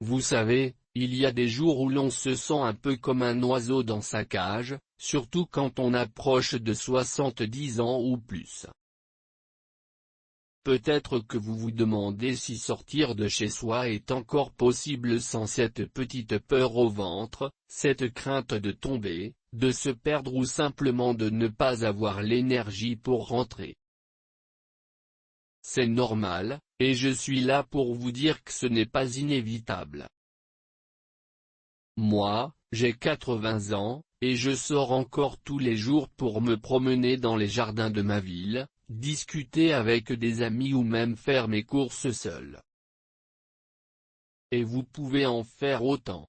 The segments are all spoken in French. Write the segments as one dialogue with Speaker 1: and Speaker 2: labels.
Speaker 1: Vous savez, il y a des jours où l'on se sent un peu comme un oiseau dans sa cage, surtout quand on approche de 70 ans ou plus. Peut-être que vous vous demandez si sortir de chez soi est encore possible sans cette petite peur au ventre, cette crainte de tomber, de se perdre ou simplement de ne pas avoir l'énergie pour rentrer. C'est normal, et je suis là pour vous dire que ce n'est pas inévitable. Moi, j'ai 80 ans, et je sors encore tous les jours pour me promener dans les jardins de ma ville, discuter avec des amis ou même faire mes courses seul. Et vous pouvez en faire autant.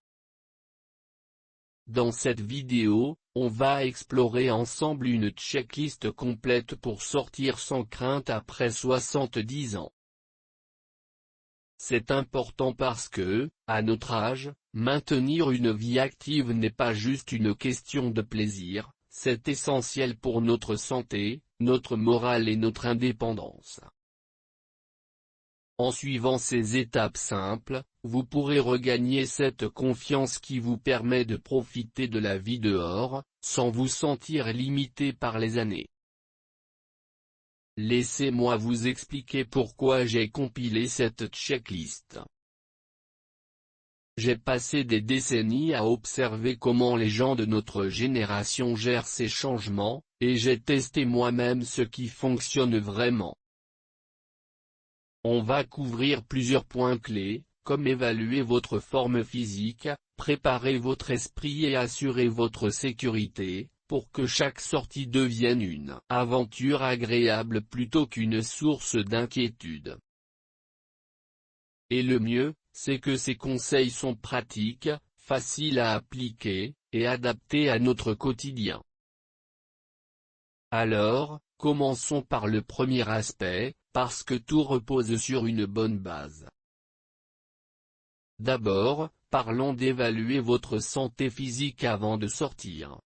Speaker 1: Dans cette vidéo, on va explorer ensemble une checklist complète pour sortir sans crainte après 70 ans. C'est important parce que, à notre âge, maintenir une vie active n'est pas juste une question de plaisir, c'est essentiel pour notre santé, notre morale et notre indépendance. En suivant ces étapes simples, vous pourrez regagner cette confiance qui vous permet de profiter de la vie dehors, sans vous sentir limité par les années. Laissez-moi vous expliquer pourquoi j'ai compilé cette checklist. J'ai passé des décennies à observer comment les gens de notre génération gèrent ces changements, et j'ai testé moi-même ce qui fonctionne vraiment. On va couvrir plusieurs points clés, comme évaluer votre forme physique, préparer votre esprit et assurer votre sécurité, pour que chaque sortie devienne une aventure agréable plutôt qu'une source d'inquiétude. Et le mieux, c'est que ces conseils sont pratiques, faciles à appliquer, et adaptés à notre quotidien. Alors, commençons par le premier aspect, parce que tout repose sur une bonne base. D'abord, parlons d'évaluer votre santé physique avant de sortir.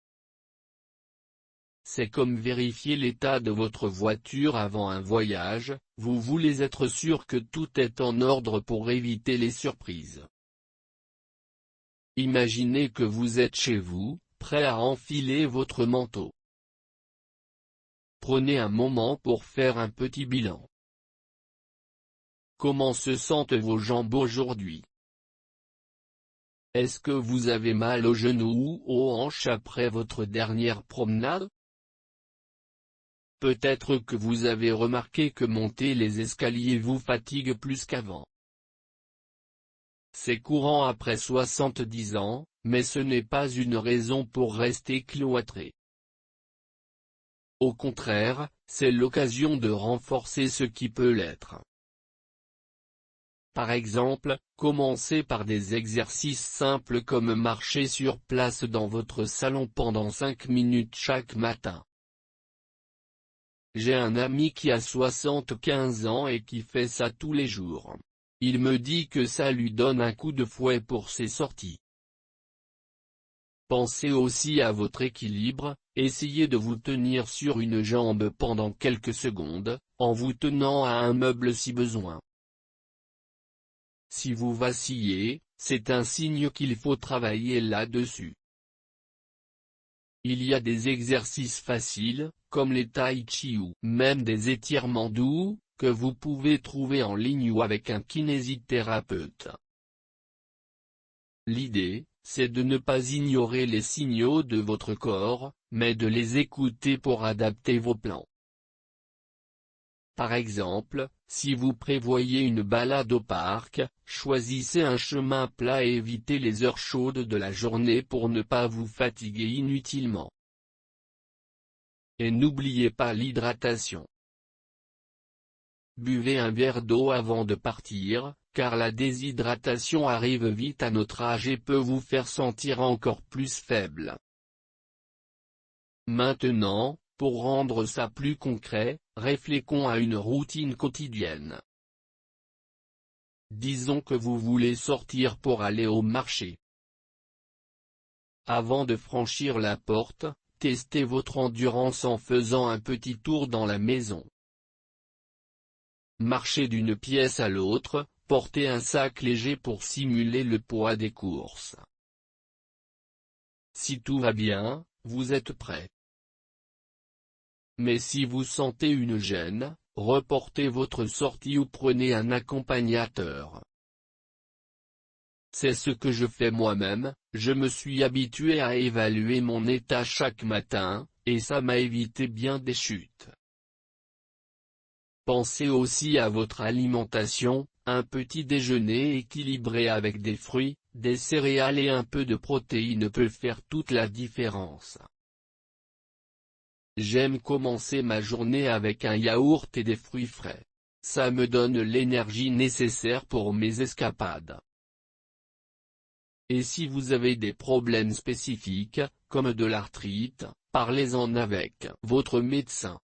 Speaker 1: C'est comme vérifier l'état de votre voiture avant un voyage, vous voulez être sûr que tout est en ordre pour éviter les surprises. Imaginez que vous êtes chez vous, prêt à enfiler votre manteau. Prenez un moment pour faire un petit bilan. Comment se sentent vos jambes aujourd'hui? Est-ce que vous avez mal aux genoux ou aux hanches après votre dernière promenade? Peut-être que vous avez remarqué que monter les escaliers vous fatigue plus qu'avant. C'est courant après 70 ans, mais ce n'est pas une raison pour rester cloîtré. Au contraire, c'est l'occasion de renforcer ce qui peut l'être. Par exemple, commencez par des exercices simples comme marcher sur place dans votre salon pendant 5 minutes chaque matin. J'ai un ami qui a 75 ans et qui fait ça tous les jours. Il me dit que ça lui donne un coup de fouet pour ses sorties. Pensez aussi à votre équilibre, essayez de vous tenir sur une jambe pendant quelques secondes, en vous tenant à un meuble si besoin. Si vous vacillez, c'est un signe qu'il faut travailler là-dessus. Il y a des exercices faciles, comme les tai chi ou même des étirements doux, que vous pouvez trouver en ligne ou avec un kinésithérapeute. L'idée, c'est de ne pas ignorer les signaux de votre corps, mais de les écouter pour adapter vos plans. Par exemple, si vous prévoyez une balade au parc, choisissez un chemin plat et évitez les heures chaudes de la journée pour ne pas vous fatiguer inutilement. Et n'oubliez pas l'hydratation. Buvez un verre d'eau avant de partir, car la déshydratation arrive vite à notre âge et peut vous faire sentir encore plus faible. Maintenant, pour rendre ça plus concret, réfléchissons à une routine quotidienne. Disons que vous voulez sortir pour aller au marché. Avant de franchir la porte, testez votre endurance en faisant un petit tour dans la maison. Marchez d'une pièce à l'autre, portez un sac léger pour simuler le poids des courses. Si tout va bien, vous êtes prêt. Mais si vous sentez une gêne, reportez votre sortie ou prenez un accompagnateur. C'est ce que je fais moi-même, je me suis habitué à évaluer mon état chaque matin, et ça m'a évité bien des chutes. Pensez aussi à votre alimentation, un petit déjeuner équilibré avec des fruits, des céréales et un peu de protéines peut faire toute la différence. J'aime commencer ma journée avec un yaourt et des fruits frais. Ça me donne l'énergie nécessaire pour mes escapades. Et si vous avez des problèmes spécifiques, comme de l'arthrite, parlez-en avec votre médecin.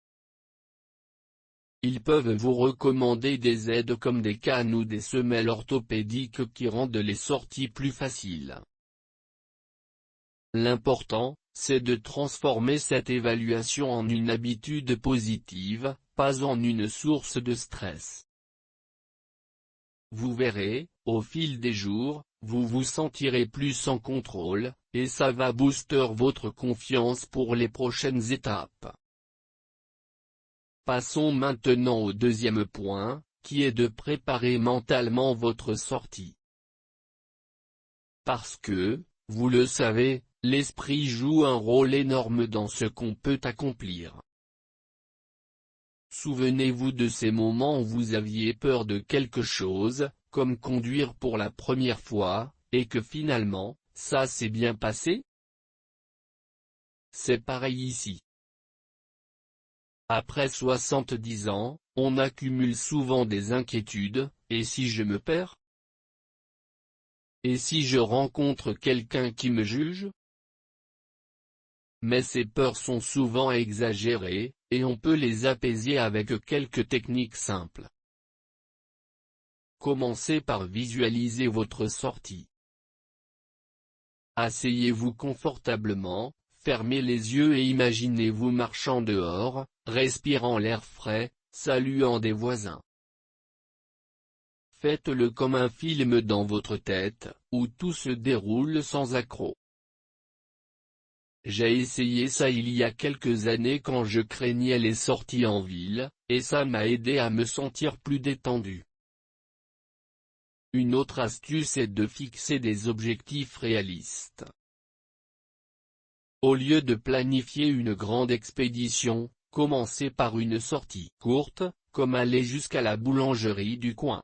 Speaker 1: Ils peuvent vous recommander des aides comme des cannes ou des semelles orthopédiques qui rendent les sorties plus faciles. L'important, c'est de transformer cette évaluation en une habitude positive, pas en une source de stress. Vous verrez, au fil des jours, vous vous sentirez plus en contrôle, et ça va booster votre confiance pour les prochaines étapes. Passons maintenant au deuxième point, qui est de préparer mentalement votre sortie. Parce que, vous le savez, l'esprit joue un rôle énorme dans ce qu'on peut accomplir. Souvenez-vous de ces moments où vous aviez peur de quelque chose, comme conduire pour la première fois, et que finalement, ça s'est bien passé? C'est pareil ici. Après 70 ans, on accumule souvent des inquiétudes, et si je me perds? Et si je rencontre quelqu'un qui me juge? Mais ces peurs sont souvent exagérées, et on peut les apaiser avec quelques techniques simples. Commencez par visualiser votre sortie. Asseyez-vous confortablement, fermez les yeux et imaginez-vous marchant dehors, respirant l'air frais, saluant des voisins. Faites-le comme un film dans votre tête, où tout se déroule sans accroc. J'ai essayé ça il y a quelques années quand je craignais les sorties en ville, et ça m'a aidé à me sentir plus détendu. Une autre astuce est de fixer des objectifs réalistes. Au lieu de planifier une grande expédition, commencez par une sortie courte, comme aller jusqu'à la boulangerie du coin.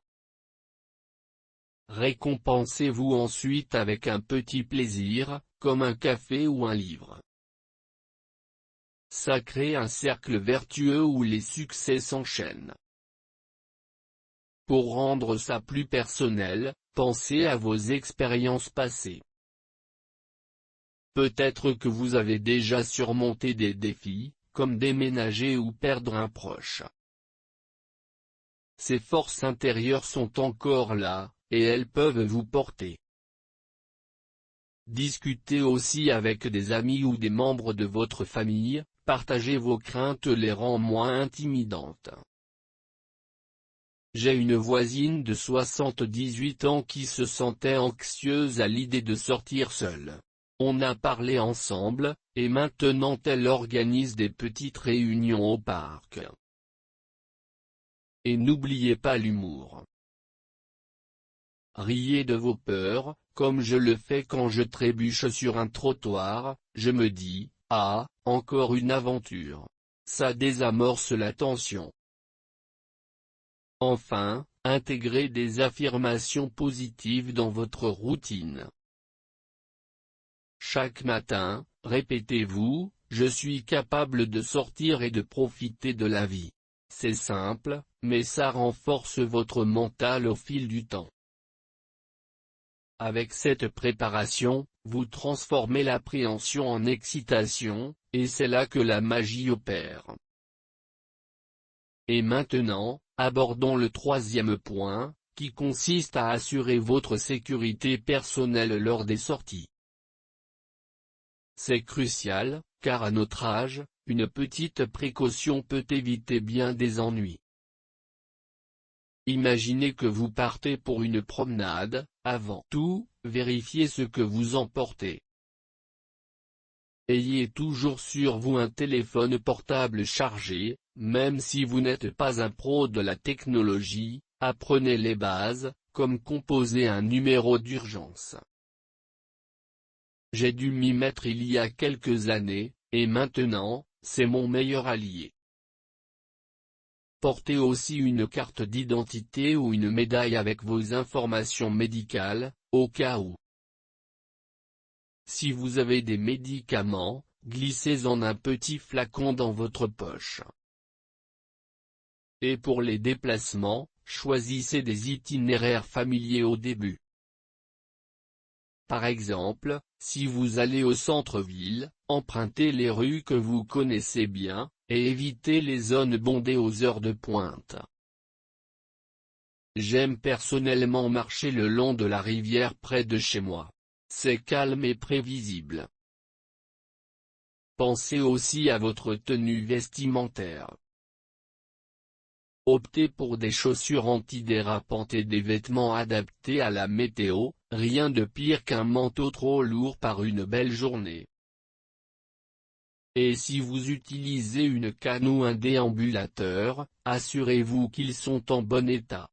Speaker 1: Récompensez-vous ensuite avec un petit plaisir, comme un café ou un livre. Ça crée un cercle vertueux où les succès s'enchaînent. Pour rendre ça plus personnel, pensez à vos expériences passées. Peut-être que vous avez déjà surmonté des défis, comme déménager ou perdre un proche. Ces forces intérieures sont encore là, et elles peuvent vous porter. Discutez aussi avec des amis ou des membres de votre famille, partager vos craintes les rend moins intimidantes. J'ai une voisine de 78 ans qui se sentait anxieuse à l'idée de sortir seule. On a parlé ensemble, et maintenant elle organise des petites réunions au parc. Et n'oubliez pas l'humour. Riez de vos peurs, comme je le fais quand je trébuche sur un trottoir, je me dis, ah, encore une aventure. Ça désamorce la tension. Enfin, intégrez des affirmations positives dans votre routine. Chaque matin, répétez-vous, je suis capable de sortir et de profiter de la vie. C'est simple, mais ça renforce votre mental au fil du temps. Avec cette préparation, vous transformez l'appréhension en excitation, et c'est là que la magie opère. Et maintenant, abordons le troisième point, qui consiste à assurer votre sécurité personnelle lors des sorties. C'est crucial, car à notre âge, une petite précaution peut éviter bien des ennuis. Imaginez que vous partez pour une promenade, avant tout, vérifiez ce que vous emportez. Ayez toujours sur vous un téléphone portable chargé, même si vous n'êtes pas un pro de la technologie, apprenez les bases, comme composer un numéro d'urgence. J'ai dû m'y mettre il y a quelques années, et maintenant, c'est mon meilleur allié. Portez aussi une carte d'identité ou une médaille avec vos informations médicales, au cas où. Si vous avez des médicaments, glissez-en un petit flacon dans votre poche. Et pour les déplacements, choisissez des itinéraires familiers au début. Par exemple, si vous allez au centre-ville, empruntez les rues que vous connaissez bien, et évitez les zones bondées aux heures de pointe. J'aime personnellement marcher le long de la rivière près de chez moi. C'est calme et prévisible. Pensez aussi à votre tenue vestimentaire. Optez pour des chaussures antidérapantes et des vêtements adaptés à la météo, rien de pire qu'un manteau trop lourd par une belle journée. Et si vous utilisez une canne ou un déambulateur, assurez-vous qu'ils sont en bon état.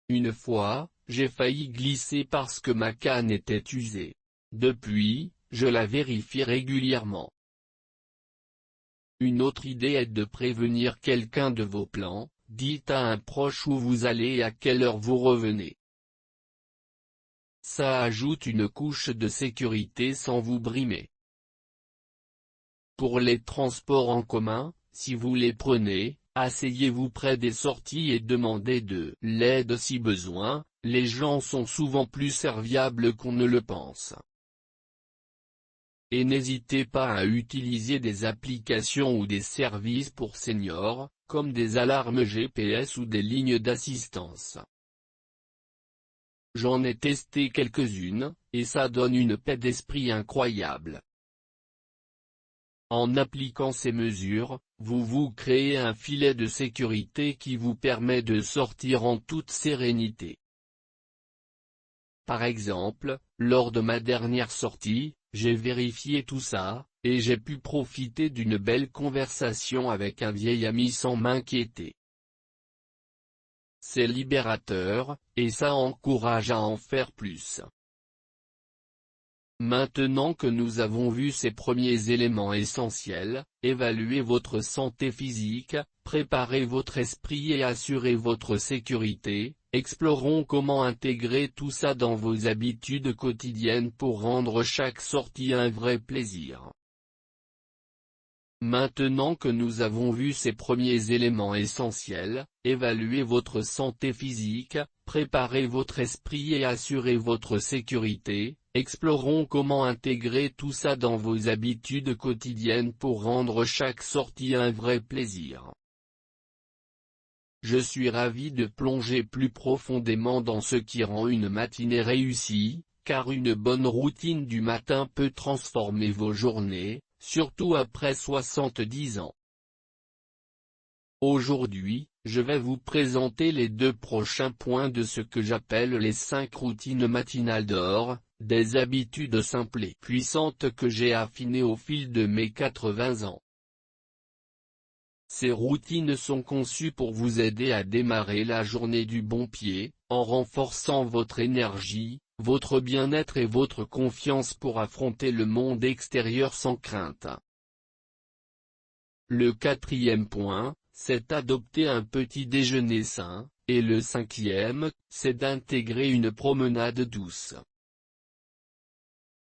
Speaker 1: Une fois, j'ai failli glisser parce que ma canne était usée. Depuis, je la vérifie régulièrement. Une autre idée est de prévenir quelqu'un de vos plans, dites à un proche où vous allez et à quelle heure vous revenez. Ça ajoute une couche de sécurité sans vous brimer. Pour les transports en commun, si vous les prenez, asseyez-vous près des sorties et demandez de l'aide si besoin, les gens sont souvent plus serviables qu'on ne le pense. Et n'hésitez pas à utiliser des applications ou des services pour seniors, comme des alarmes GPS ou des lignes d'assistance. J'en ai testé quelques-unes, et ça donne une paix d'esprit incroyable. En appliquant ces mesures, vous vous créez un filet de sécurité qui vous permet de sortir en toute sérénité. Par exemple, lors de ma dernière sortie, j'ai vérifié tout ça, et j'ai pu profiter d'une belle conversation avec un vieil ami sans m'inquiéter. C'est libérateur, et ça encourage à en faire plus. Maintenant que nous avons vu ces premiers éléments essentiels, évaluez votre santé physique, préparez votre esprit et assurez votre sécurité, explorons comment intégrer tout ça dans vos habitudes quotidiennes pour rendre chaque sortie un vrai plaisir. Maintenant que nous avons vu ces premiers éléments essentiels, évaluez votre santé physique, préparez votre esprit et assurez votre sécurité, explorons comment intégrer tout ça dans vos habitudes quotidiennes pour rendre chaque sortie un vrai plaisir. Je suis ravi de plonger plus profondément dans ce qui rend une matinée réussie, car une bonne routine du matin peut transformer vos journées, surtout après 70 ans. Aujourd'hui, je vais vous présenter les 2 prochains points de ce que j'appelle les 5 routines matinales d'or, des habitudes simples et puissantes que j'ai affinées au fil de mes 80 ans. Ces routines sont conçues pour vous aider à démarrer la journée du bon pied, en renforçant votre énergie, votre bien-être et votre confiance pour affronter le monde extérieur sans crainte. Le 4e point, c'est d'adopter un petit déjeuner sain, et le 5e, c'est d'intégrer une promenade douce.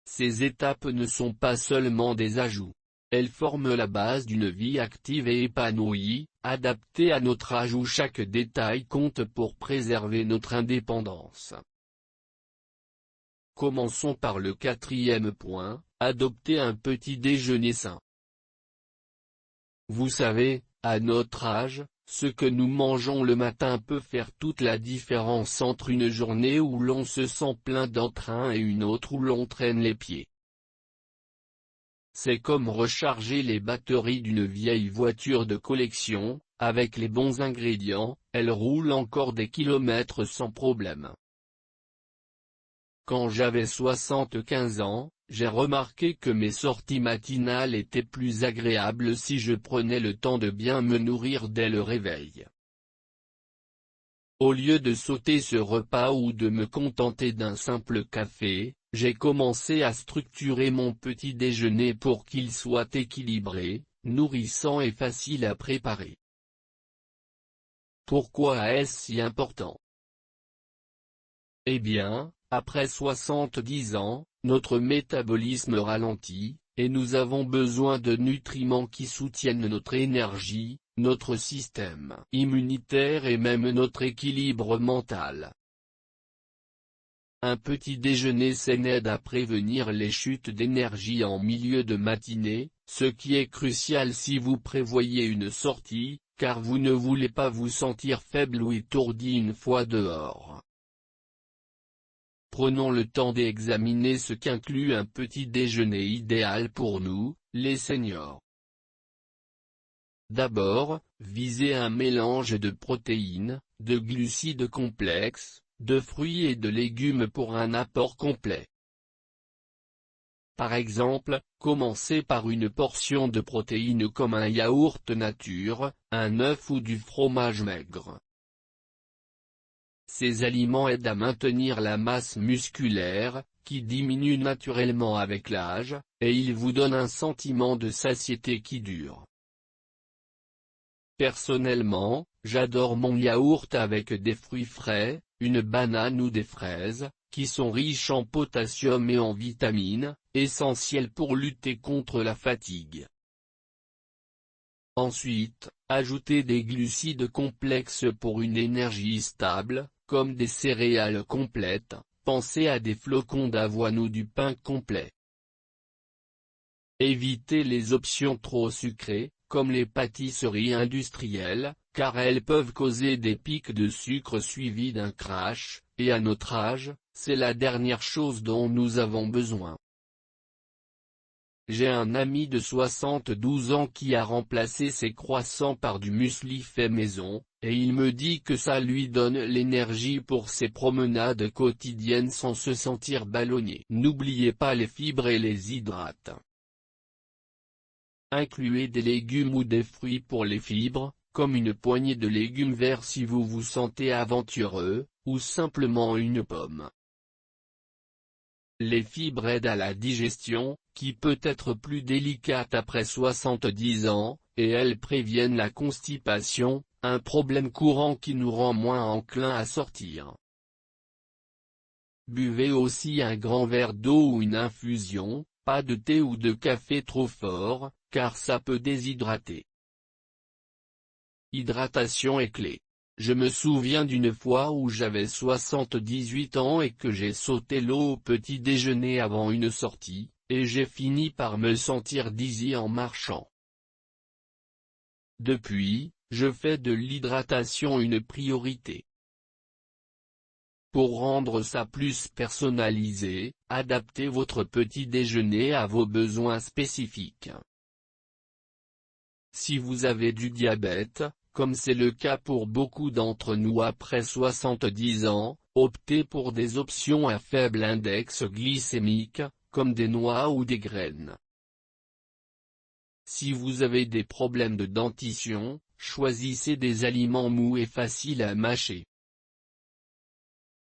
Speaker 1: Ces étapes ne sont pas seulement des ajouts. Elles forment la base d'une vie active et épanouie, adaptée à notre âge où chaque détail compte pour préserver notre indépendance. Commençons par le 4e point, adopter un petit déjeuner sain. Vous savez, à notre âge, ce que nous mangeons le matin peut faire toute la différence entre une journée où l'on se sent plein d'entrain et une autre où l'on traîne les pieds. C'est comme recharger les batteries d'une vieille voiture de collection, avec les bons ingrédients, elle roule encore des kilomètres sans problème. Quand j'avais 75 ans, j'ai remarqué que mes sorties matinales étaient plus agréables si je prenais le temps de bien me nourrir dès le réveil. Au lieu de sauter ce repas ou de me contenter d'un simple café, j'ai commencé à structurer mon petit déjeuner pour qu'il soit équilibré, nourrissant et facile à préparer. Pourquoi est-ce si important? Eh bien, après 70 ans, notre métabolisme ralentit, et nous avons besoin de nutriments qui soutiennent notre énergie, notre système immunitaire et même notre équilibre mental. Un petit déjeuner sain aide à prévenir les chutes d'énergie en milieu de matinée, ce qui est crucial si vous prévoyez une sortie, car vous ne voulez pas vous sentir faible ou étourdi une fois dehors. Prenons le temps d'examiner ce qu'inclut un petit déjeuner idéal pour nous, les seniors. D'abord, visez un mélange de protéines, de glucides complexes, de fruits et de légumes pour un apport complet. Par exemple, commencez par une portion de protéines comme un yaourt nature, un œuf ou du fromage maigre. Ces aliments aident à maintenir la masse musculaire, qui diminue naturellement avec l'âge, et ils vous donnent un sentiment de satiété qui dure. Personnellement, j'adore mon yaourt avec des fruits frais, une banane ou des fraises, qui sont riches en potassium et en vitamines, essentiels pour lutter contre la fatigue. Ensuite, ajoutez des glucides complexes pour une énergie stable, comme des céréales complètes, pensez à des flocons d'avoine ou du pain complet. Évitez les options trop sucrées, comme les pâtisseries industrielles, car elles peuvent causer des pics de sucre suivis d'un crash, et à notre âge, c'est la dernière chose dont nous avons besoin. J'ai un ami de 72 ans qui a remplacé ses croissants par du muesli fait maison, et il me dit que ça lui donne l'énergie pour ses promenades quotidiennes sans se sentir ballonné. N'oubliez pas les fibres et les hydrates. Incluez des légumes ou des fruits pour les fibres, comme une poignée de légumes verts si vous vous sentez aventureux, ou simplement une pomme. Les fibres aident à la digestion, qui peut être plus délicate après 70 ans, et elles préviennent la constipation, un problème courant qui nous rend moins enclins à sortir. Buvez aussi un grand verre d'eau ou une infusion, pas de thé ou de café trop fort, car ça peut déshydrater. Hydratation est clé. Je me souviens d'une fois où j'avais 78 ans et que j'ai sauté l'eau au petit déjeuner avant une sortie, et j'ai fini par me sentir dizzy en marchant. Depuis, je fais de l'hydratation une priorité. Pour rendre ça plus personnalisé, adaptez votre petit déjeuner à vos besoins spécifiques. Si vous avez du diabète, comme c'est le cas pour beaucoup d'entre nous après 70 ans, optez pour des options à faible index glycémique, comme des noix ou des graines. Si vous avez des problèmes de dentition, choisissez des aliments mous et faciles à mâcher.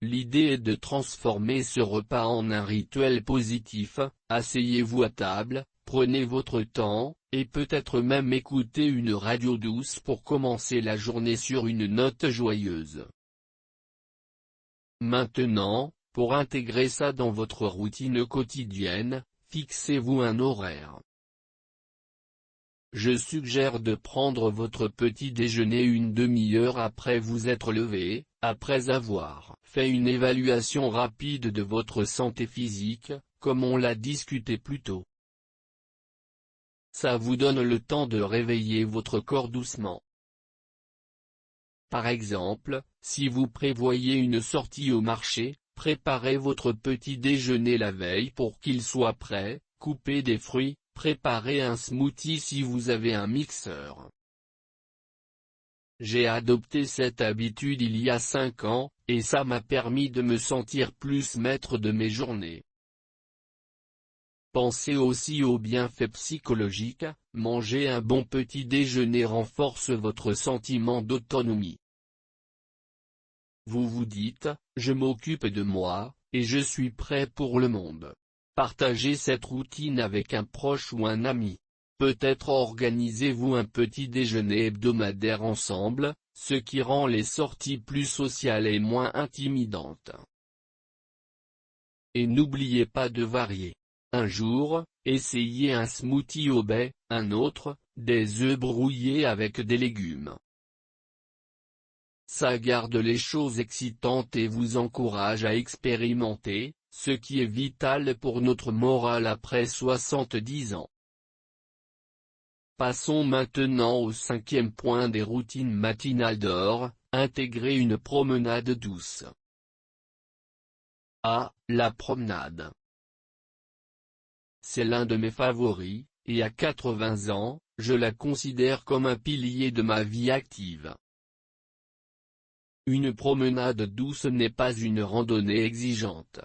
Speaker 1: L'idée est de transformer ce repas en un rituel positif, asseyez-vous à table, prenez votre temps, et peut-être même écoutez une radio douce pour commencer la journée sur une note joyeuse. Maintenant, pour intégrer ça dans votre routine quotidienne, fixez-vous un horaire. Je suggère de prendre votre petit déjeuner une demi-heure après vous être levé, après avoir fait une évaluation rapide de votre santé physique, comme on l'a discuté plus tôt. Ça vous donne le temps de réveiller votre corps doucement. Par exemple, si vous prévoyez une sortie au marché, préparez votre petit déjeuner la veille pour qu'il soit prêt, coupez des fruits, préparez un smoothie si vous avez un mixeur. J'ai adopté cette habitude il y a 5 ans, et ça m'a permis de me sentir plus maître de mes journées. Pensez aussi aux bienfaits psychologiques. Manger un bon petit déjeuner renforce votre sentiment d'autonomie. Vous vous dites, je m'occupe de moi, et je suis prêt pour le monde. Partagez cette routine avec un proche ou un ami. Peut-être organisez-vous un petit déjeuner hebdomadaire ensemble, ce qui rend les sorties plus sociales et moins intimidantes. Et n'oubliez pas de varier. Un jour, essayez un smoothie au baies, un autre, des œufs brouillés avec des légumes. Ça garde les choses excitantes et vous encourage à expérimenter, ce qui est vital pour notre morale après 70 ans. Passons maintenant au 5e point des routines matinales d'or, intégrer une promenade douce. Ah, la promenade. C'est l'un de mes favoris, et à 80 ans, je la considère comme un pilier de ma vie active. Une promenade douce n'est pas une randonnée exigeante.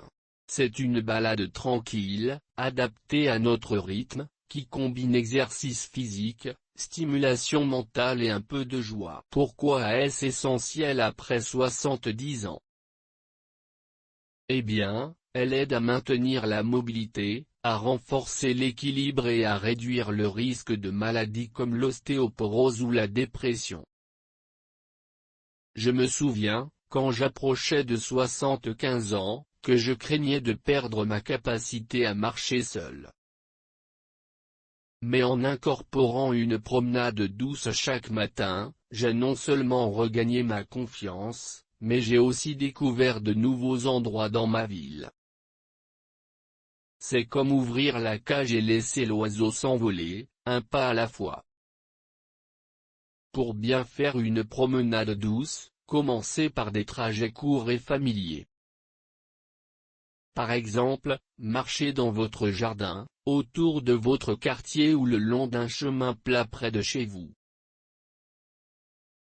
Speaker 1: C'est une balade tranquille, adaptée à notre rythme, qui combine exercice physique, stimulation mentale et un peu de joie. Pourquoi est-ce essentiel après 70 ans? Eh bien, elle aide à maintenir la mobilité, à renforcer l'équilibre et à réduire le risque de maladies comme l'ostéoporose ou la dépression. Je me souviens, quand j'approchais de 75 ans, que je craignais de perdre ma capacité à marcher seul. Mais en incorporant une promenade douce chaque matin, j'ai non seulement regagné ma confiance, mais j'ai aussi découvert de nouveaux endroits dans ma ville. C'est comme ouvrir la cage et laisser l'oiseau s'envoler, un pas à la fois. Pour bien faire une promenade douce, commencez par des trajets courts et familiers. Par exemple, marchez dans votre jardin, autour de votre quartier ou le long d'un chemin plat près de chez vous.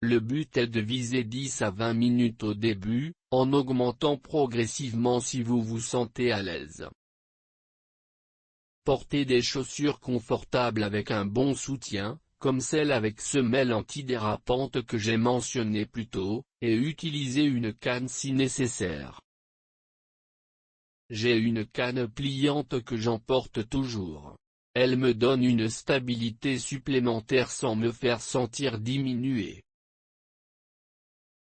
Speaker 1: Le but est de viser 10 à 20 minutes au début, en augmentant progressivement si vous vous sentez à l'aise. Portez des chaussures confortables avec un bon soutien, comme celles avec semelles antidérapantes que j'ai mentionnées plus tôt, et utilisez une canne si nécessaire. J'ai une canne pliante que j'emporte toujours. Elle me donne une stabilité supplémentaire sans me faire sentir diminué.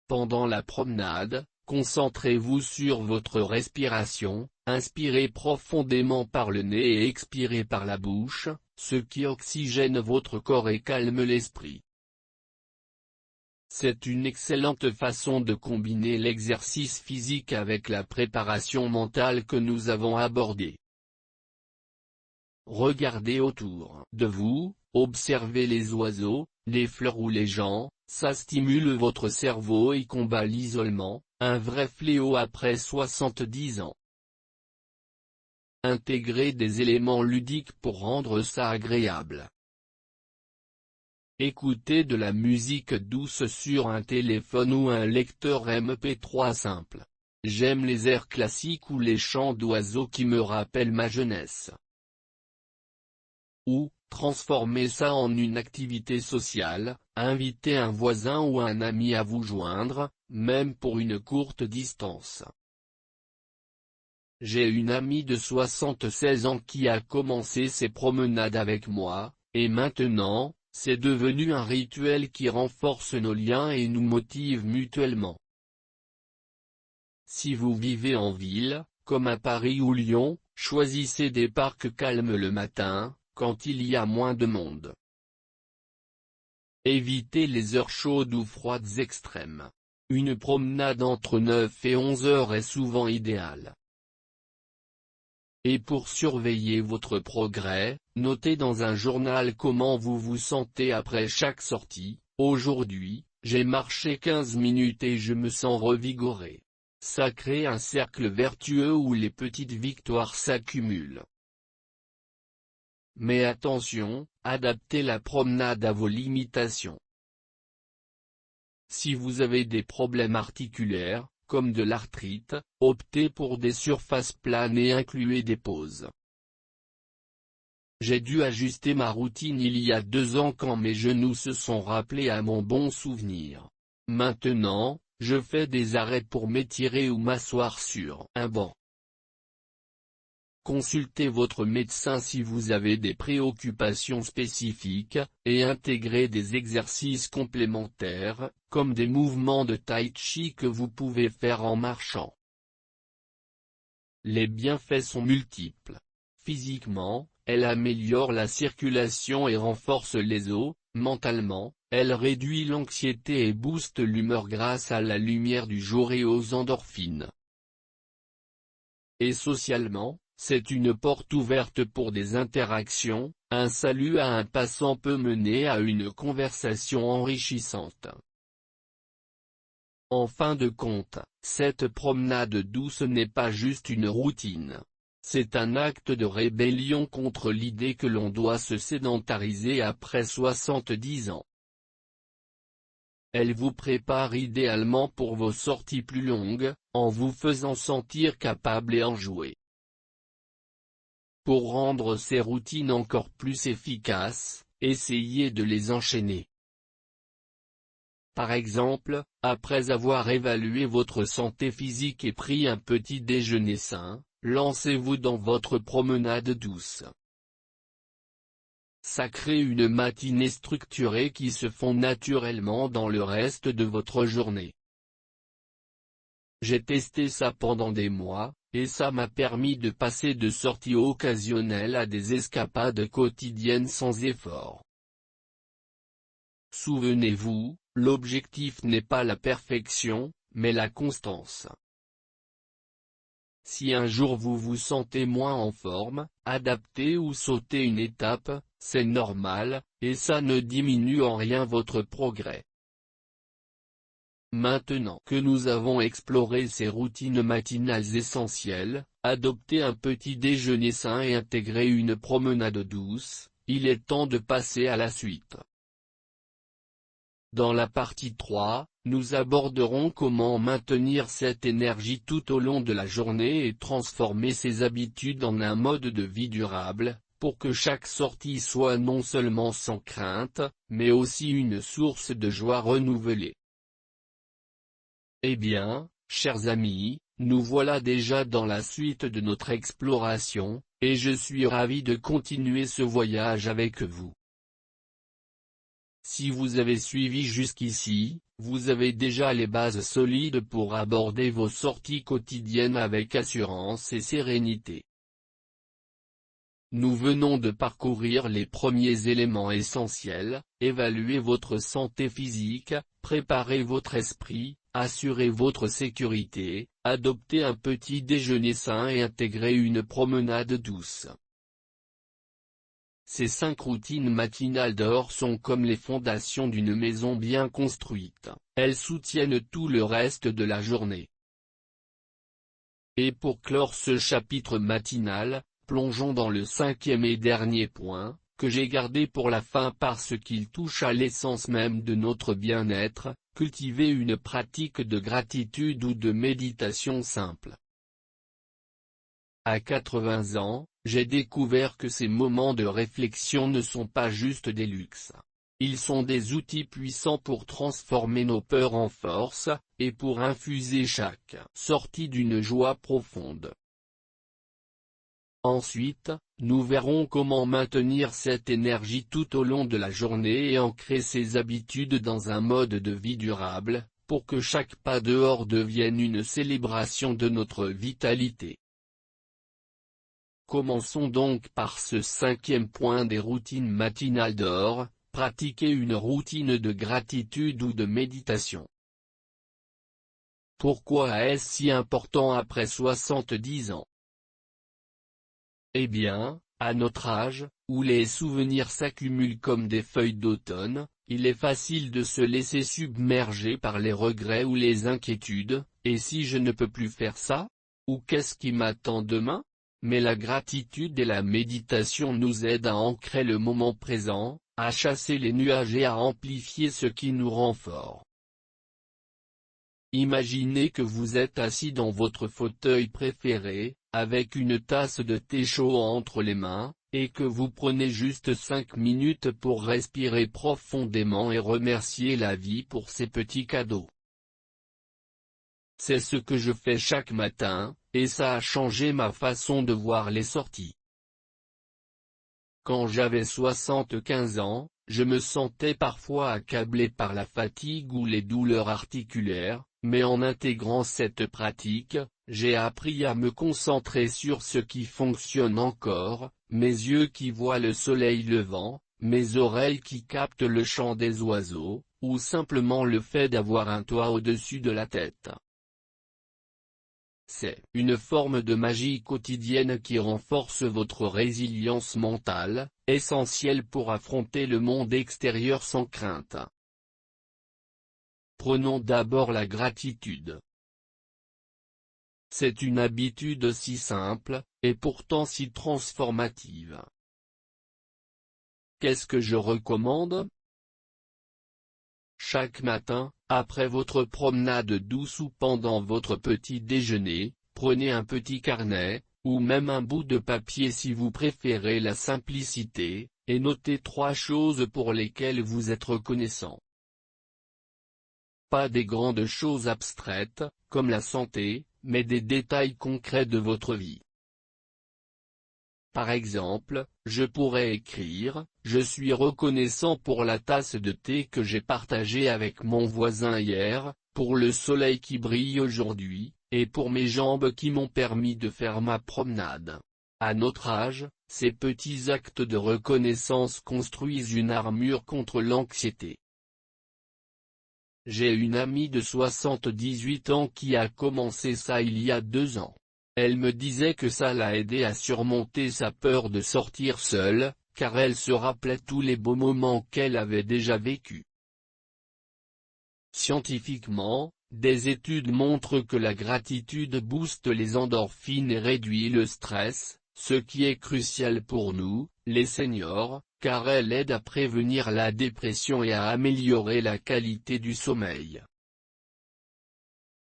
Speaker 1: Pendant la promenade, concentrez-vous sur votre respiration, inspirez profondément par le nez et expirez par la bouche, ce qui oxygène votre corps et calme l'esprit. C'est une excellente façon de combiner l'exercice physique avec la préparation mentale que nous avons abordée. Regardez autour de vous, observez les oiseaux, les fleurs ou les gens, ça stimule votre cerveau et combat l'isolement, un vrai fléau après 70 ans. Intégrez des éléments ludiques pour rendre ça agréable. Écoutez de la musique douce sur un téléphone ou un lecteur MP3 simple. J'aime les airs classiques ou les chants d'oiseaux qui me rappellent ma jeunesse. Ou, transformez ça en une activité sociale, invitez un voisin ou un ami à vous joindre, même pour une courte distance. J'ai une amie de 76 ans qui a commencé ses promenades avec moi, et maintenant, c'est devenu un rituel qui renforce nos liens et nous motive mutuellement. Si vous vivez en ville, comme à Paris ou Lyon, choisissez des parcs calmes le matin, quand il y a moins de monde. Évitez les heures chaudes ou froides extrêmes. Une promenade entre 9 et 11 heures est souvent idéale. Et pour surveiller votre progrès, notez dans un journal comment vous vous sentez après chaque sortie. Aujourd'hui, j'ai marché 15 minutes et je me sens revigoré. Ça crée un cercle vertueux où les petites victoires s'accumulent. Mais attention, adaptez la promenade à vos limitations. Si vous avez des problèmes articulaires, comme de l'arthrite, optez pour des surfaces planes et incluez des pauses. J'ai dû ajuster ma routine il y a 2 ans quand mes genoux se sont rappelés à mon bon souvenir. Maintenant, je fais des arrêts pour m'étirer ou m'asseoir sur un banc. Consultez votre médecin si vous avez des préoccupations spécifiques, et intégrez des exercices complémentaires, comme des mouvements de tai chi que vous pouvez faire en marchant. Les bienfaits sont multiples. Physiquement, elle améliore la circulation et renforce les os. Mentalement, elle réduit l'anxiété et booste l'humeur grâce à la lumière du jour et aux endorphines. Et socialement, c'est une porte ouverte pour des interactions. Un salut à un passant peut mener à une conversation enrichissante. En fin de compte, cette promenade douce n'est pas juste une routine. C'est un acte de rébellion contre l'idée que l'on doit se sédentariser après 70 ans. Elle vous prépare idéalement pour vos sorties plus longues, en vous faisant sentir capable et enjoué. Pour rendre ces routines encore plus efficaces, essayez de les enchaîner. Par exemple, après avoir évalué votre santé physique et pris un petit déjeuner sain, lancez-vous dans votre promenade douce. Ça crée une matinée structurée qui se fond naturellement dans le reste de votre journée. J'ai testé ça pendant des mois, et ça m'a permis de passer de sorties occasionnelles à des escapades quotidiennes sans effort. Souvenez-vous, l'objectif n'est pas la perfection, mais la constance. Si un jour vous vous sentez moins en forme, adaptez ou sautez une étape, c'est normal, et ça ne diminue en rien votre progrès. Maintenant que nous avons exploré ces routines matinales essentielles, adoptez un petit déjeuner sain et intégrez une promenade douce, il est temps de passer à la suite. Dans la partie 3, nous aborderons comment maintenir cette énergie tout au long de la journée et transformer ses habitudes en un mode de vie durable, pour que chaque sortie soit non seulement sans crainte, mais aussi une source de joie renouvelée. Eh bien, chers amis, nous voilà déjà dans la suite de notre exploration, et je suis ravi de continuer ce voyage avec vous. Si vous avez suivi jusqu'ici, vous avez déjà les bases solides pour aborder vos sorties quotidiennes avec assurance et sérénité. Nous venons de parcourir les premiers éléments essentiels, évaluer votre santé physique, préparer votre esprit, assurer votre sécurité, adopter un petit déjeuner sain et intégrer une promenade douce. Ces 5 routines matinales d'or sont comme les fondations d'une maison bien construite, elles soutiennent tout le reste de la journée. Et pour clore ce chapitre matinal, plongeons dans le 5e et dernier point, que j'ai gardé pour la fin parce qu'il touche à l'essence même de notre bien-être, cultiver une pratique de gratitude ou de méditation simple. À 80 ans, j'ai découvert que ces moments de réflexion ne sont pas juste des luxes. Ils sont des outils puissants pour transformer nos peurs en force, et pour infuser chaque sortie d'une joie profonde. Ensuite, nous verrons comment maintenir cette énergie tout au long de la journée et ancrer ces habitudes dans un mode de vie durable, pour que chaque pas dehors devienne une célébration de notre vitalité. Commençons donc par ce 5e point des routines matinales d'or, pratiquer une routine de gratitude ou de méditation. Pourquoi est-ce si important après 70 ans? Eh bien, à notre âge, où les souvenirs s'accumulent comme des feuilles d'automne, il est facile de se laisser submerger par les regrets ou les inquiétudes, et si je ne peux plus faire ça? Ou qu'est-ce qui m'attend demain? Mais la gratitude et la méditation nous aident à ancrer le moment présent, à chasser les nuages et à amplifier ce qui nous rend forts. Imaginez que vous êtes assis dans votre fauteuil préféré, avec une tasse de thé chaud entre les mains, et que vous prenez juste 5 minutes pour respirer profondément et remercier la vie pour ces petits cadeaux. C'est ce que je fais chaque matin, et ça a changé ma façon de voir les sorties. Quand j'avais 75 ans, je me sentais parfois accablé par la fatigue ou les douleurs articulaires, mais en intégrant cette pratique, j'ai appris à me concentrer sur ce qui fonctionne encore, mes yeux qui voient le soleil levant, mes oreilles qui captent le chant des oiseaux, ou simplement le fait d'avoir un toit au-dessus de la tête. C'est une forme de magie quotidienne qui renforce votre résilience mentale, essentielle pour affronter le monde extérieur sans crainte. Prenons d'abord la gratitude. C'est une habitude si simple, et pourtant si transformative. Qu'est-ce que je recommande? Chaque matin, après votre promenade douce ou pendant votre petit déjeuner, prenez un petit carnet, ou même un bout de papier si vous préférez la simplicité, et notez 3 choses pour lesquelles vous êtes reconnaissant. Pas des grandes choses abstraites, comme la santé, mais des détails concrets de votre vie. Par exemple, je pourrais écrire « Je suis reconnaissant pour la tasse de thé que j'ai partagée avec mon voisin hier, pour le soleil qui brille aujourd'hui, et pour mes jambes qui m'ont permis de faire ma promenade. » À notre âge, ces petits actes de reconnaissance construisent une armure contre l'anxiété. J'ai une amie de 78 ans qui a commencé ça il y a 2 ans. Elle me disait que ça l'a aidé à surmonter sa peur de sortir seule, car elle se rappelait tous les beaux moments qu'elle avait déjà vécus. Scientifiquement, des études montrent que la gratitude booste les endorphines et réduit le stress, ce qui est crucial pour nous, les seniors, car elle aide à prévenir la dépression et à améliorer la qualité du sommeil.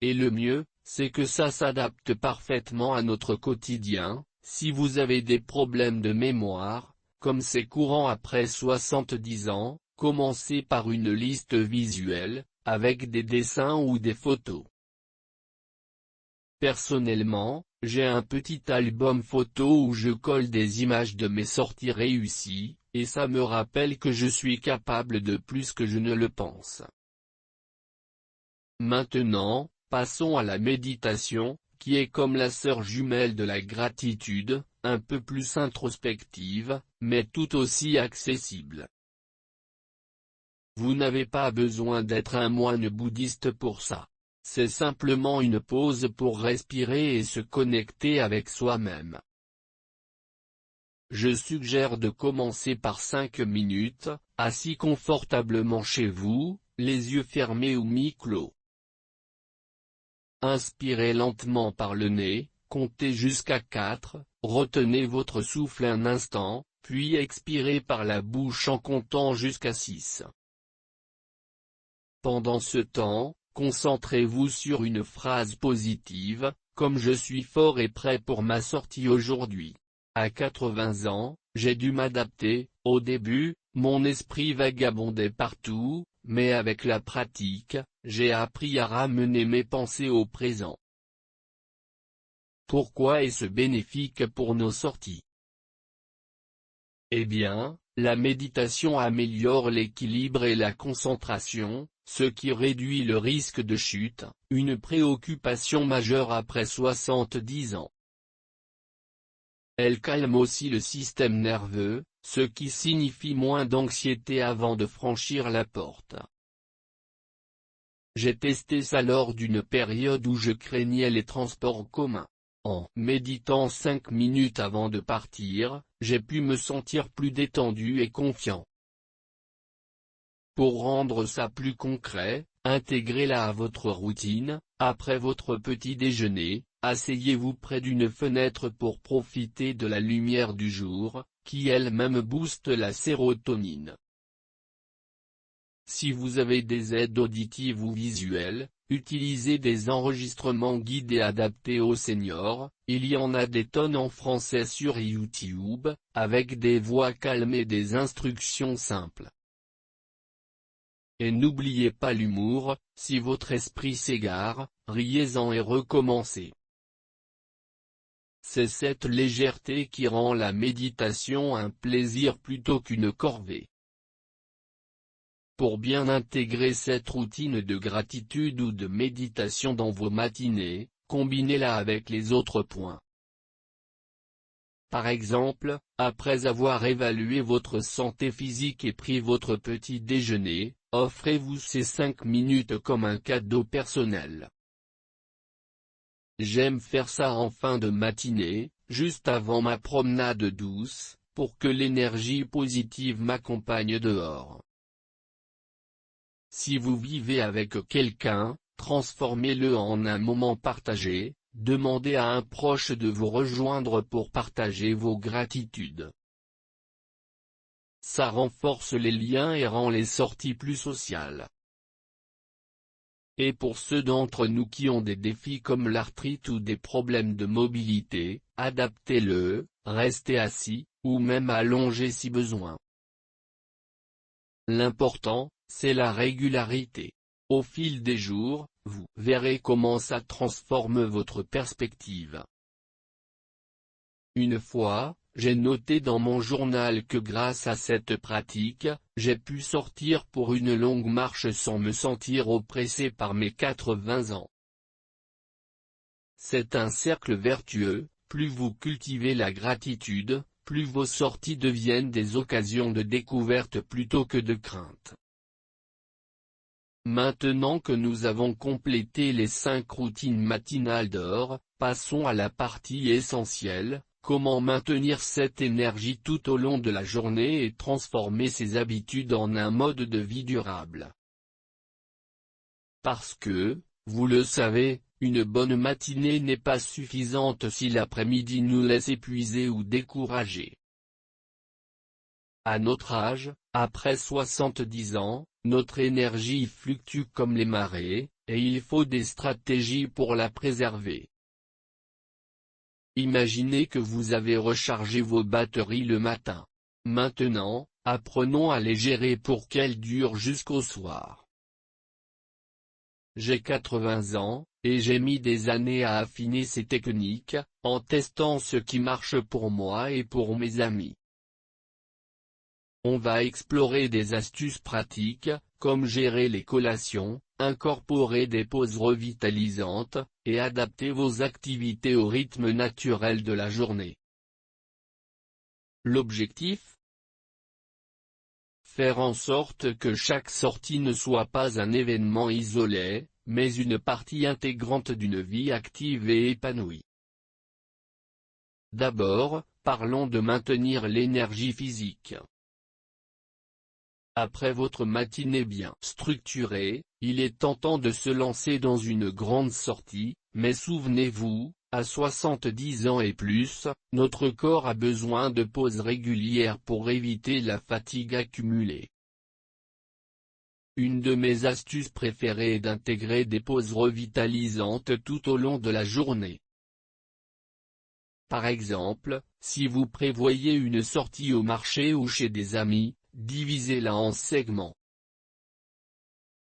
Speaker 1: Et le mieux, c'est que ça s'adapte parfaitement à notre quotidien. Si vous avez des problèmes de mémoire, comme c'est courant après 70 ans, commencez par une liste visuelle, avec des dessins ou des photos. Personnellement, j'ai un petit album photo où je colle des images de mes sorties réussies, et ça me rappelle que je suis capable de plus que je ne le pense. Maintenant, passons à la méditation, qui est comme la sœur jumelle de la gratitude, un peu plus introspective, mais tout aussi accessible. Vous n'avez pas besoin d'être un moine bouddhiste pour ça. C'est simplement une pause pour respirer et se connecter avec soi-même. Je suggère de commencer par 5 minutes, assis confortablement chez vous, les yeux fermés ou mi-clos. Inspirez lentement par le nez, comptez jusqu'à 4, retenez votre souffle un instant, puis expirez par la bouche en comptant jusqu'à 6. Pendant ce temps, concentrez-vous sur une phrase positive, comme « Je suis fort et prêt pour ma sortie aujourd'hui ». À 80 ans, j'ai dû m'adapter. Au début, mon esprit vagabondait partout, mais avec la pratique, j'ai appris à ramener mes pensées au présent. Pourquoi est-ce bénéfique pour nos sorties? Eh bien, la méditation améliore l'équilibre et la concentration, ce qui réduit le risque de chute, une préoccupation majeure après 70 ans. Elle calme aussi le système nerveux, ce qui signifie moins d'anxiété avant de franchir la porte. J'ai testé ça lors d'une période où je craignais les transports en commun. En méditant 5 minutes avant de partir, j'ai pu me sentir plus détendu et confiant. Pour rendre ça plus concret, intégrez-la à votre routine. Après votre petit déjeuner, asseyez-vous près d'une fenêtre pour profiter de la lumière du jour, qui elle-même booste la sérotonine. Si vous avez des aides auditives ou visuelles, utilisez des enregistrements guidés adaptés aux seniors, il y en a des tonnes en français sur YouTube, avec des voix calmes et des instructions simples. Et n'oubliez pas l'humour, si votre esprit s'égare, riez-en et recommencez. C'est cette légèreté qui rend la méditation un plaisir plutôt qu'une corvée. Pour bien intégrer cette routine de gratitude ou de méditation dans vos matinées, combinez-la avec les autres points. Par exemple, après avoir évalué votre santé physique et pris votre petit déjeuner, offrez-vous ces 5 minutes comme un cadeau personnel. J'aime faire ça en fin de matinée, juste avant ma promenade douce, pour que l'énergie positive m'accompagne dehors. Si vous vivez avec quelqu'un, transformez-le en un moment partagé, demandez à un proche de vous rejoindre pour partager vos gratitudes. Ça renforce les liens et rend les sorties plus sociales. Et pour ceux d'entre nous qui ont des défis comme l'arthrite ou des problèmes de mobilité, adaptez-le, restez assis, ou même allongé si besoin. L'important, c'est la régularité. Au fil des jours, vous verrez comment ça transforme votre perspective. Une fois, j'ai noté dans mon journal que grâce à cette pratique, j'ai pu sortir pour une longue marche sans me sentir oppressé par mes 80 ans. C'est un cercle vertueux, plus vous cultivez la gratitude, plus vos sorties deviennent des occasions de découverte plutôt que de crainte. Maintenant que nous avons complété les 5 routines matinales d'or, passons à la partie essentielle, comment maintenir cette énergie tout au long de la journée et transformer ses habitudes en un mode de vie durable. Parce que, vous le savez, une bonne matinée n'est pas suffisante si l'après-midi nous laisse épuisés ou découragés. À notre âge, après 70 ans, notre énergie fluctue comme les marées, et il faut des stratégies pour la préserver. Imaginez que vous avez rechargé vos batteries le matin. Maintenant, apprenons à les gérer pour qu'elles durent jusqu'au soir. J'ai 80 ans, et j'ai mis des années à affiner ces techniques, en testant ce qui marche pour moi et pour mes amis. On va explorer des astuces pratiques, comme gérer les collations, incorporer des pauses revitalisantes, et adapter vos activités au rythme naturel de la journée. L'objectif ? Faire en sorte que chaque sortie ne soit pas un événement isolé, mais une partie intégrante d'une vie active et épanouie. D'abord, parlons de maintenir l'énergie physique. Après votre matinée bien structurée, il est tentant de se lancer dans une grande sortie, mais souvenez-vous, à 70 ans et plus, notre corps a besoin de pauses régulières pour éviter la fatigue accumulée. Une de mes astuces préférées est d'intégrer des pauses revitalisantes tout au long de la journée. Par exemple, si vous prévoyez une sortie au marché ou chez des amis, divisez-la en segments.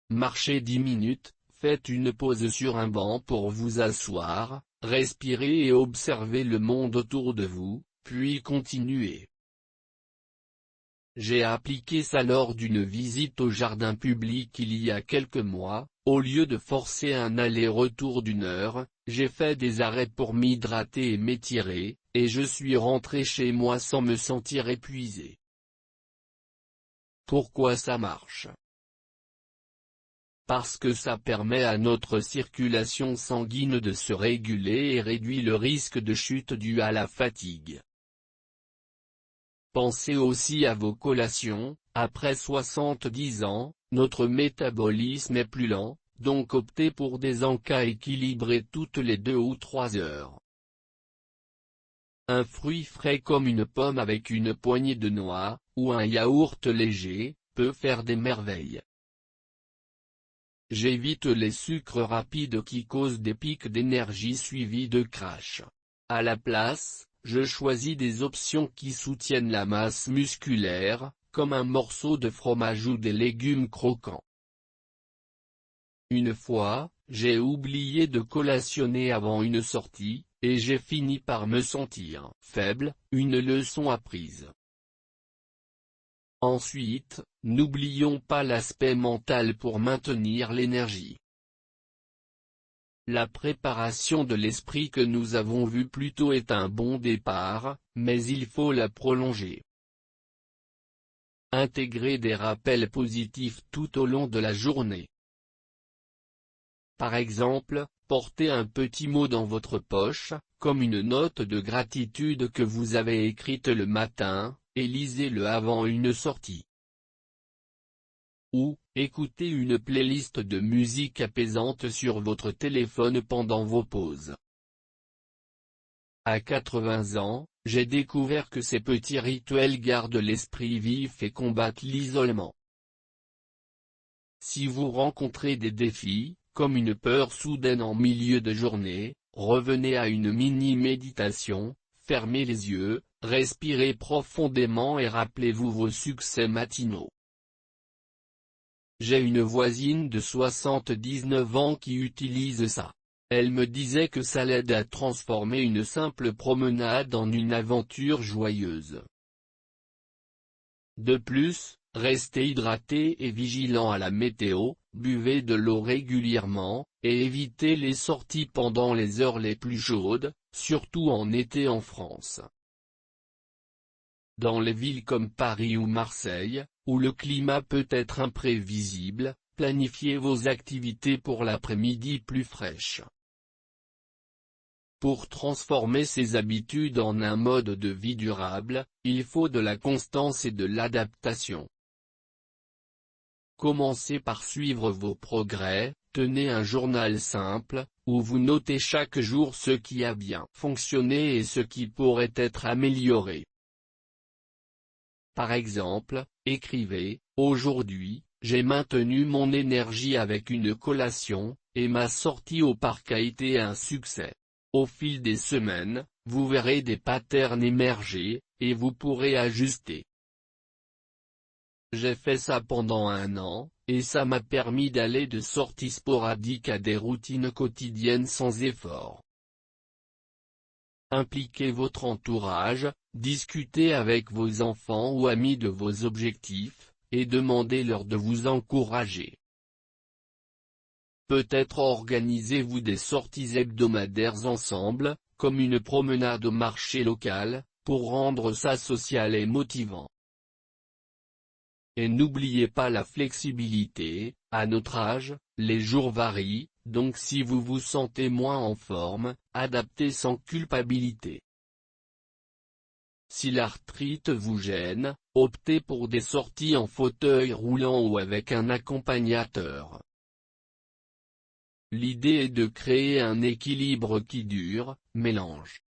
Speaker 1: Marchez 10 minutes, faites une pause sur un banc pour vous asseoir, respirez et observez le monde autour de vous, puis continuez. J'ai appliqué ça lors d'une visite au jardin public il y a quelques mois, au lieu de forcer un aller-retour d'1 heure, j'ai fait des arrêts pour m'hydrater et m'étirer, et je suis rentré chez moi sans me sentir épuisé. Pourquoi ça marche? Parce que ça permet à notre circulation sanguine de se réguler et réduit le risque de chute due à la fatigue. Pensez aussi à vos collations, après 70 ans, notre métabolisme est plus lent, donc optez pour des encas équilibrés toutes les 2 ou 3 heures. Un fruit frais comme une pomme avec une poignée de noix, ou un yaourt léger, peut faire des merveilles. J'évite les sucres rapides qui causent des pics d'énergie suivis de crash. À la place, je choisis des options qui soutiennent la masse musculaire, comme un morceau de fromage ou des légumes croquants. Une fois, j'ai oublié de collationner avant une sortie, et j'ai fini par me sentir faible, une leçon apprise. Ensuite, n'oublions pas l'aspect mental pour maintenir l'énergie. La préparation de l'esprit que nous avons vue plus tôt est un bon départ, mais il faut la prolonger. Intégrer des rappels positifs tout au long de la journée. Par exemple, portez un petit mot dans votre poche, comme une note de gratitude que vous avez écrite le matin, et lisez-le avant une sortie. Ou, écoutez une playlist de musique apaisante sur votre téléphone pendant vos pauses. À 80 ans, j'ai découvert que ces petits rituels gardent l'esprit vif et combattent l'isolement. Si vous rencontrez des défis, comme une peur soudaine en milieu de journée, revenez à une mini-méditation, fermez les yeux, respirez profondément et rappelez-vous vos succès matinaux. J'ai une voisine de 79 ans qui utilise ça. Elle me disait que ça l'aide à transformer une simple promenade en une aventure joyeuse. De plus, restez hydraté et vigilant à la météo, buvez de l'eau régulièrement, et évitez les sorties pendant les heures les plus chaudes, surtout en été en France. Dans les villes comme Paris ou Marseille, où le climat peut être imprévisible, planifiez vos activités pour l'après-midi plus fraîche. Pour transformer ces habitudes en un mode de vie durable, il faut de la constance et de l'adaptation. Commencez par suivre vos progrès, tenez un journal simple, où vous notez chaque jour ce qui a bien fonctionné et ce qui pourrait être amélioré. Par exemple, écrivez, « Aujourd'hui, j'ai maintenu mon énergie avec une collation, et ma sortie au parc a été un succès. » Au fil des semaines, vous verrez des patterns émerger, et vous pourrez ajuster. J'ai fait ça pendant 1 an, et ça m'a permis d'aller de sorties sporadiques à des routines quotidiennes sans effort. Impliquez votre entourage, discutez avec vos enfants ou amis de vos objectifs, et demandez-leur de vous encourager. Peut-être organisez-vous des sorties hebdomadaires ensemble, comme une promenade au marché local, pour rendre ça social et motivant. Et n'oubliez pas la flexibilité, à notre âge, les jours varient, donc si vous vous sentez moins en forme, adaptez sans culpabilité. Si l'arthrite vous gêne, optez pour des sorties en fauteuil roulant ou avec un accompagnateur. L'idée est de créer un équilibre qui dure, mélange